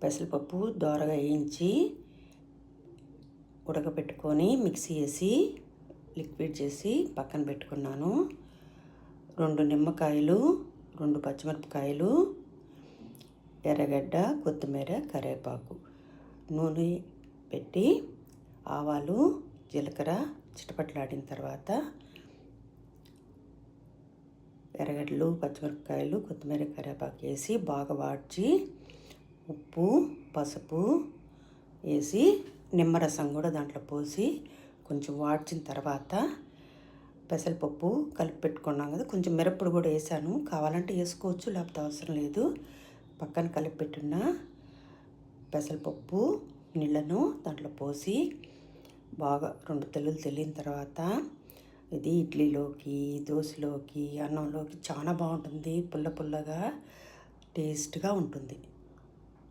పెసరపప్పు దోరగా వేయించి ఉడకబెట్టుకొని మిక్సీ వేసి లిక్విడ్ చేసి పక్కన పెట్టుకున్నాను. 2 నిమ్మకాయలు, 2 పచ్చిమిరపకాయలు, ఎర్రగడ్డ, కొత్తిమీర, కరివేపాకు, నూనె పెట్టి ఆవాలు, జీలకర్ర చిటపట్లాడిన తర్వాత ఎర్రగడ్డలు, పచ్చిమిరపకాయలు, కొత్తిమీర, కరివేపాకు వేసి బాగా వాడ్చి ఉప్పు, పసుపు వేసి నిమ్మరసం కూడా దాంట్లో పోసి కొంచెం వాడ్చిన తర్వాత పెసరపప్పు కలిపి పెట్టుకున్నాం కదా, కొంచెం మిరప్పొడి కూడా వేసాను. కావాలంటే వేసుకోవచ్చు, లేకపోతే అవసరం లేదు. పక్కన కలిపి పెట్టున్న పెసరపప్పు నీళ్ళను దాంట్లో పోసి బాగా 2 తెల్లులు తెల్లిన తర్వాత ఇది ఇడ్లీలోకి, దోశలోకి, అన్నంలోకి చాలా బాగుంటుంది. పుల్ల పుల్లగా టేస్ట్గా ఉంటుంది.